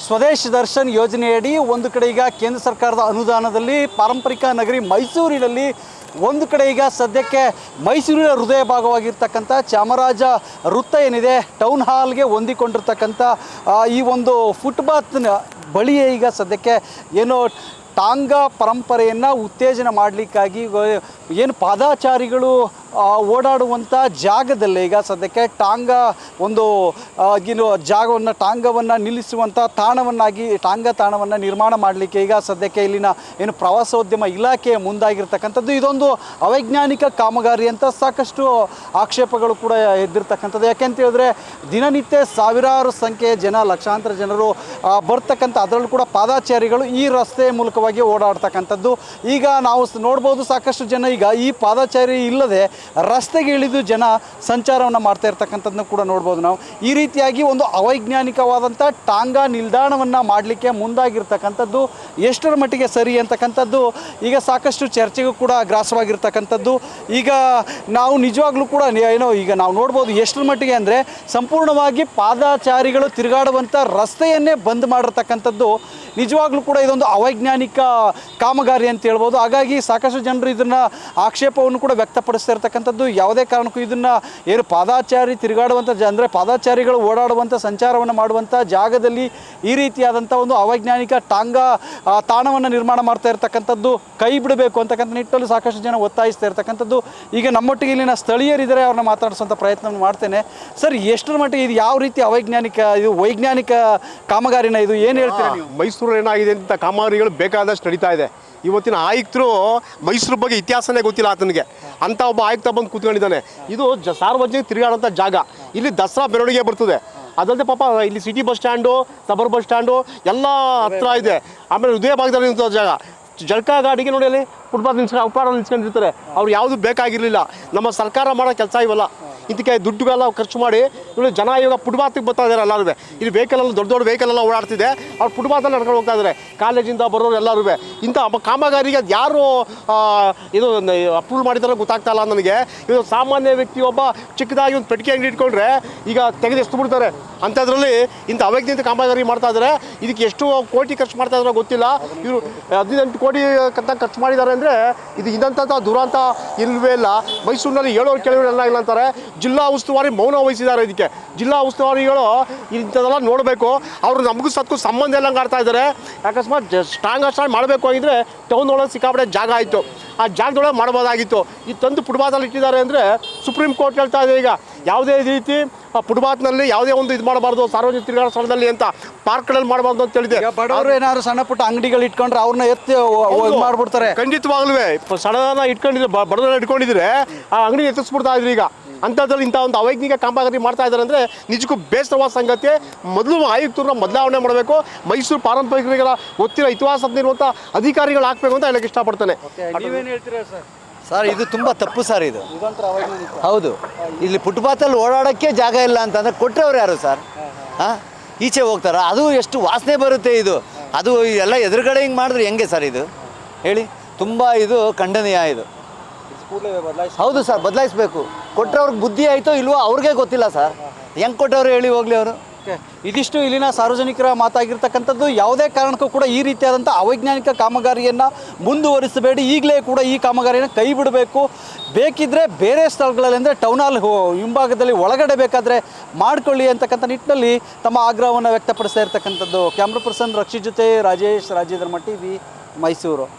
ಸ್ವದೇಶ್ ದರ್ಶನ್ ಯೋಜನೆಯಡಿ ಒಂದು ಕಡೆ ಈಗ ಕೇಂದ್ರ ಸರ್ಕಾರದ ಅನುದಾನದಲ್ಲಿ ಪಾರಂಪರಿಕ ನಗರಿ ಮೈಸೂರಿನಲ್ಲಿ ಒಂದು ಕಡೆ ಈಗ ಸದ್ಯಕ್ಕೆ ಮೈಸೂರಿನ ಹೃದಯ ಭಾಗವಾಗಿರ್ತಕ್ಕಂಥ ಚಾಮರಾಜ ವೃತ್ತ ಏನಿದೆ ಟೌನ್ ಹಾಲ್ಗೆ ಹೊಂದಿಕೊಂಡಿರ್ತಕ್ಕಂಥ ಈ ಒಂದು ಫುಟ್ಪಾತ್ನ ಬಳಿಯೇ ಈಗ ಸದ್ಯಕ್ಕೆ ಏನೋ ಟಾಂಗಾ ಪರಂಪರೆಯನ್ನು ಉತ್ತೇಜನ ಮಾಡಲಿಕ್ಕಾಗಿ ಏನು ಪಾದಾಚಾರಿಗಳು ಓಡಾಡುವಂಥ ಜಾಗದಲ್ಲೇ ಈಗ ಸದ್ಯಕ್ಕೆ ಟಾಂಗಾ ಒಂದು ಏನು ಜಾಗವನ್ನು ಟಾಂಗವನ್ನು ನಿಲ್ಲಿಸುವಂಥ ತಾಣವನ್ನಾಗಿ ಟಾಂಗಾ ತಾಣವನ್ನು ನಿರ್ಮಾಣ ಮಾಡಲಿಕ್ಕೆ ಈಗ ಸದ್ಯಕ್ಕೆ ಇಲ್ಲಿನ ಏನು ಪ್ರವಾಸೋದ್ಯಮ ಇಲಾಖೆ ಮುಂದಾಗಿರ್ತಕ್ಕಂಥದ್ದು ಇದೊಂದು ಅವೈಜ್ಞಾನಿಕ ಕಾಮಗಾರಿ ಅಂತ ಸಾಕಷ್ಟು ಆಕ್ಷೇಪಗಳು ಕೂಡ ಎದ್ದಿರ್ತಕ್ಕಂಥದ್ದು. ಯಾಕೆಂತ ಹೇಳಿದ್ರೆ ದಿನನಿತ್ಯ ಸಾವಿರಾರು ಸಂಖ್ಯೆಯ ಜನ ಲಕ್ಷಾಂತರ ಜನರು ಬರ್ತಕ್ಕಂಥ ಅದರಲ್ಲೂ ಕೂಡ ಪಾದಾಚಾರಿಗಳು ಈ ರಸ್ತೆ ಮೂಲಕವಾಗಿ ಓಡಾಡ್ತಕ್ಕಂಥದ್ದು. ಈಗ ನಾವು ನೋಡ್ಬೋದು ಸಾಕಷ್ಟು ಜನ ಈಗ ಈ ಪಾದಾಚಾರಿ ಇಲ್ಲದೆ ರಸ್ತೆಗೆ ಇಳಿದು ಜನ ಸಂಚಾರವನ್ನು ಮಾಡ್ತಾ ಇರ್ತಕ್ಕಂಥದ್ದನ್ನು ಕೂಡ ನೋಡ್ಬೋದು ನಾವು. ಈ ರೀತಿಯಾಗಿ ಒಂದು ಅವೈಜ್ಞಾನಿಕವಾದಂಥ ಟಾಂಗಾ ನಿಲ್ದಾಣವನ್ನು ಮಾಡಲಿಕ್ಕೆ ಮುಂದಾಗಿರ್ತಕ್ಕಂಥದ್ದು ಎಷ್ಟರ ಮಟ್ಟಿಗೆ ಸರಿ ಅಂತಕ್ಕಂಥದ್ದು ಈಗ ಸಾಕಷ್ಟು ಚರ್ಚೆಗೂ ಕೂಡ ಗ್ರಾಸವಾಗಿರ್ತಕ್ಕಂಥದ್ದು. ಈಗ ನಾವು ನಿಜವಾಗ್ಲೂ ಕೂಡ ಏನೋ ಈಗ ನಾವು ನೋಡ್ಬೋದು ಎಷ್ಟರ ಮಟ್ಟಿಗೆ ಅಂದರೆ ಸಂಪೂರ್ಣವಾಗಿ ಪಾದಾಚಾರಿಗಳು ತಿರುಗಾಡುವಂಥ ರಸ್ತೆಯನ್ನೇ ಬಂದ್ ಮಾಡಿರ್ತಕ್ಕಂಥದ್ದು ನಿಜವಾಗ್ಲೂ ಕೂಡ ಇದೊಂದು ಅವೈಜ್ಞಾನಿಕ ಕಾಮಗಾರಿ ಅಂತ ಹೇಳ್ಬೋದು. ಹಾಗಾಗಿ ಸಾಕಷ್ಟು ಜನರು ಇದನ್ನು ಆಕ್ಷೇಪವನ್ನು ಕೂಡ ವ್ಯಕ್ತಪಡಿಸ್ತಾ ಇರ್ತಕ್ಕಂಥದ್ದು. ಯಾವುದೇ ಕಾರಣಕ್ಕೂ ಇದನ್ನು ಏನು ಪಾದಾಚಾರಿ ತಿರುಗಾಡುವಂಥ ಅಂದರೆ ಪಾದಾಚಾರಿಗಳು ಓಡಾಡುವಂಥ ಸಂಚಾರವನ್ನು ಮಾಡುವಂಥ ಜಾಗದಲ್ಲಿ ಈ ರೀತಿಯಾದಂಥ ಒಂದು ಅವೈಜ್ಞಾನಿಕ ಟಾಂಗಾ ತಾಣವನ್ನು ನಿರ್ಮಾಣ ಮಾಡ್ತಾ ಇರ್ತಕ್ಕಂಥದ್ದು ಕೈ ಬಿಡಬೇಕು ಅಂತಕ್ಕಂಥ ನಿಟ್ಟಲ್ಲಿ ಸಾಕಷ್ಟು ಜನ ಒತ್ತಾಯಿಸ್ತಾ ಇರ್ತಕ್ಕಂಥದ್ದು. ಈಗ ನಮ್ಮೊಟ್ಟಿಗೆ ಇಲ್ಲಿನ ಸ್ಥಳೀಯರಿದ್ದರೆ ಅವ್ರನ್ನ ಮಾತಾಡಿಸುವಂಥ ಪ್ರಯತ್ನ ಮಾಡ್ತೇನೆ. ಸರ್, ಎಷ್ಟರ ಮಟ್ಟಿಗೆ ಇದು ಯಾವ ರೀತಿ ಅವೈಜ್ಞಾನಿಕ ಇದು ವೈಜ್ಞಾನಿಕ ಕಾಮಗಾರಿನ ಇದು ಏನು ಹೇಳ್ತೀರಾ ನೀವು? ಮೈಸೂರು ಏನಾಗಿದೆ ಅಂತ ಕಾಮಗಾರಿಗಳು ಬೇಕಾದಷ್ಟು ನಡೀತಾ ಇದೆ. ಇವತ್ತಿನ ಆಯುಕ್ತರು ಮೈಸೂರು ಬಗ್ಗೆ ಇತಿಹಾಸನೇ ಗೊತ್ತಿಲ್ಲ ಆತನಿಗೆ ಅಂತ ಒಬ್ಬ ಆಯುಕ್ತ ಬಂದು ಕೂತ್ಕೊಂಡಿದ್ದಾನೆ. ಇದು ಸಾರ್ವಜನಿಕ ತಿರುಗಾಡುವಂಥ ಜಾಗ. ಇಲ್ಲಿ ದಸರಾ ಮೆರವಣಿಗೆ ಬರ್ತದೆ. ಅದಲ್ಲದೆ ಪಾಪ ಇಲ್ಲಿ city bus stand, suburban bus stand ಎಲ್ಲ ಹತ್ರ ಇದೆ. ಆಮೇಲೆ ಹೃದಯ ಭಾಗದಲ್ಲಿ ನಿಂತ ಜಾಗ ಜಳಕ ಗಾಡಿಗೆ ನೋಡಿ ಅಲ್ಲಿ ಫುಟ್ಪಾತ್ ನಿಲ್ಸ್ಕೊಂಡಿರ್ತಾರೆ. ಅವ್ರು ಯಾವುದು ಬೇಕಾಗಿರಲಿಲ್ಲ. ನಮ್ಮ ಸರ್ಕಾರ ಮಾಡೋ ಕೆಲಸ ಇವೆಲ್ಲ ಇದಕ್ಕೆ ದುಡ್ಡುಗೆಲ್ಲ ಖರ್ಚು ಮಾಡಿ ನೋಡಿ ಜನ ಇವಾಗ ಫುಟ್ಪಾತಿಗೆ ಬರ್ತಾ ಇದ್ದಾರೆ. ಎಲ್ಲರೂ ಇಲ್ಲಿ ವೆಹಿಕಲೆಲ್ಲ ದೊಡ್ಡ ದೊಡ್ಡ ವೆಹಿಕಲೆಲ್ಲ ಓಡಾಡ್ತಿದೆ. ಅವ್ರು ಫುಟ್ಪಾತಲ್ಲಿ ನಡ್ಕೊಂಡು ಹೋಗ್ತಾ ಇದ್ದಾರೆ. ಕಾಲೇಜಿಂದ ಬರೋರು ಎಲ್ಲರೂ ಇಂಥ ಕಾಮಗಾರಿಗೆ ಅದು ಯಾರು ಇದು ಅಪ್ರೂವ್ ಮಾಡಿದಾರೋ ಗೊತ್ತಾಗ್ತಾ ಇಲ್ಲ ನನಗೆ. ಇದು ಸಾಮಾನ್ಯ ವ್ಯಕ್ತಿ ಒಬ್ಬ ಚಿಕ್ಕದಾಗಿ ಒಂದು ಪೆಟ್ಟಿಗೆ ಅಂಗಡಿ ಇಟ್ಕೊಂಡ್ರೆ ಈಗ ತೆಗೆದು ಎಷ್ಟು ಬಿಡ್ತಾರೆ. ಅಂಥದ್ರಲ್ಲಿ ಇಂಥ ಅವೈಜ್ಞಾನಿಕ ಕಾಮಗಾರಿ ಮಾಡ್ತಾ ಇದ್ದಾರೆ. ಇದಕ್ಕೆ ಎಷ್ಟು ಕೋಟಿ ಖರ್ಚು ಮಾಡ್ತಾ ಇದ್ದಾರೋ ಗೊತ್ತಿಲ್ಲ. ಇವರು 18 ಕೋಟಿ ಖರ್ಚು ಮಾಡಿದ್ದಾರೆ ಅಂದರೆ ಇದು ಇದಂಥ ದುರಂತ ಇಲ್ಲವೇ ಇಲ್ಲ. ಮೈಸೂರಿನಲ್ಲಿ ಹೇಳೋರು ಕೇಳೋರು ಎಲ್ಲ ಇಲ್ಲ ಅಂತಾರೆ. ಜಿಲ್ಲಾ ಉಸ್ತುವಾರಿ ಮೌನ ವಹಿಸಿದ್ದಾರೆ. ಇದಕ್ಕೆ ಜಿಲ್ಲಾ ಉಸ್ತುವಾರಿಗಳು ಇಂಥದ್ದೆಲ್ಲ ನೋಡಬೇಕು. ಅವರು ನಮಗೂ ಸತ್ಕು ಸಂಬಂಧ ಎಲ್ಲ ಆಡ್ತಾ ಇದ್ದಾರೆ. ಅಕಸ್ಮಾತ್ ಸ್ಟ್ರಾಂಗ್ ಮಾಡಬೇಕು ಆಗಿದ್ರೆ ಟೌನ್ ಒಳಗೆ ಸಿಕ್ಕಾಪಟ್ಟೆ ಜಾಗ ಆಯಿತು. ಆ ಜಾಗದೊಳಗೆ ಮಾಡ್ಬೋದಾಗಿತ್ತು. ಈ ತಂದು ಫುಟ್ಪಾತಲ್ಲಿ ಇಟ್ಟಿದ್ದಾರೆ ಅಂದರೆ ಸುಪ್ರೀಂ ಕೋರ್ಟ್ ಹೇಳ್ತಾ ಇದೆ ಈಗ ಯಾವುದೇ ರೀತಿ ಫುಟ್ಪಾತ್ನಲ್ಲಿ ಯಾವುದೇ ಒಂದು ಇದು ಮಾಡಬಾರ್ದು, ಸಾರ್ವಜನಿಕ ತಿರುಗಾಡೋ ಸ್ಥಳದಲ್ಲಿ ಅಂತ ಪಾರ್ಕ್ಗಳಲ್ಲಿ ಮಾಡಬಾರ್ದು ಅಂತ ಹೇಳಿದೆ. ಬಡವರು ಏನಾದ್ರು ಸಣ್ಣ ಪುಟ್ಟ ಅಂಗಡಿಗಳು ಇಟ್ಕೊಂಡ್ರೆ ಅವ್ರನ್ನ ಎತ್ತಿ ಮಾಡ್ಬಿಡ್ತಾರೆ. ಖಂಡಿತವಾಗ್ಲೂ ಸಡನ್ನ ಇಟ್ಕೊಂಡಿದ್ರೆ ಬಡವನ್ನ ಇಟ್ಕೊಂಡಿದ್ರೆ ಆ ಅಂಗಡಿ ಎತ್ತಿಸ್ಬಿಡ್ತಾ ಇದ್ರು. ಈಗ ಅಂಥದ್ರಲ್ಲಿ ಇಂಥ ಒಂದು ಅವೈಜ್ಞಾನಿಕ ಕಾಮಗಾರಿ ಮಾಡ್ತಾ ಇದ್ದಾರೆ ಅಂದರೆ ನಿಜಕ್ಕೂ ಬೇಸರವಾದ ಸಂಗತಿ. ಮೊದಲು ಆಯುಕ್ತರನ್ನ ಬದಲಾವಣೆ ಮಾಡಬೇಕು. ಮೈಸೂರು ಪಾರಂಪರಿಕರಿಗೆಲ್ಲ ಗೊತ್ತಿರೋ ಇತಿಹಾಸದಲ್ಲಿರುವಂಥ ಅಧಿಕಾರಿಗಳು ಹಾಕಬೇಕು ಅಂತ ಹೇಳಕ್ಕೆ ಇಷ್ಟಪಡ್ತೇನೆ. ನೀವೇನು ಹೇಳ್ತೀರಾ ಸರ್? ಸರ್, ಇದು ತುಂಬ ತಪ್ಪು ಸರ್. ಇದು ಹೌದು. ಇಲ್ಲಿ ಫುಟ್ಪಾತಲ್ಲಿ ಓಡಾಡೋಕ್ಕೆ ಜಾಗ ಇಲ್ಲ ಅಂತಂದರೆ ಕೊಟ್ಟರೆವ್ರು ಯಾರು ಸರ್? ಹಾಂ, ಈಚೆ ಹೋಗ್ತಾರ. ಅದು ಎಷ್ಟು ವಾಸನೆ ಬರುತ್ತೆ ಇದು. ಅದು ಎಲ್ಲ ಎದುರುಗಡೆ ಹಿಂಗೆ ಮಾಡಿದ್ರೆ ಹೆಂಗೆ ಸರ್ ಇದು ಹೇಳಿ? ತುಂಬ ಇದು ಖಂಡನೀಯ. ಇದು ಹೌದು ಸರ್, ಬದಲಾಯಿಸಬೇಕು. ಕೊಟ್ಟರವ್ರಿಗೆ ಬುದ್ಧಿ ಆಯಿತೋ ಇಲ್ವೋ ಅವ್ರಿಗೆ ಗೊತ್ತಿಲ್ಲ ಸರ್. ಹೆಂಗೆ ಕೊಟ್ಟವ್ರು ಹೇಳಿ ಹೋಗಲಿ ಅವರು. ಇದಿಷ್ಟು ಇಲ್ಲಿನ ಸಾರ್ವಜನಿಕರ ಮಾತಾಗಿರ್ತಕ್ಕಂಥದ್ದು. ಯಾವುದೇ ಕಾರಣಕ್ಕೂ ಕೂಡ ಈ ರೀತಿಯಾದಂಥ ಅವೈಜ್ಞಾನಿಕ ಕಾಮಗಾರಿಯನ್ನು ಮುಂದುವರಿಸಬೇಡಿ. ಈಗಲೇ ಕೂಡ ಈ ಕಾಮಗಾರಿಯನ್ನು ಕೈ ಬಿಡಬೇಕು. ಬೇಕಿದ್ದರೆ ಬೇರೆ ಸ್ಥಳಗಳಲ್ಲಿ ಅಂದರೆ ಟೌನ್ ಹಾಲ್ ಹಿಂಭಾಗದಲ್ಲಿ ಒಳಗಡೆ ಬೇಕಾದರೆ ಮಾಡಿಕೊಳ್ಳಿ ಅಂತಕ್ಕಂಥ ನಿಟ್ಟಿನಲ್ಲಿ ತಮ್ಮ ಆಗ್ರಹವನ್ನು ವ್ಯಕ್ತಪಡಿಸ್ತಾ ಇರ್ತಕ್ಕಂಥದ್ದು. ಕ್ಯಾಮ್ರಾ ಪರ್ಸನ್ ರಕ್ಷಿತ್ ಜೊತೆ ರಾಜೇಶ್, ರಾಜೇಂದ್ರ ಮಟ್ಟಿ, ಮೈಸೂರು.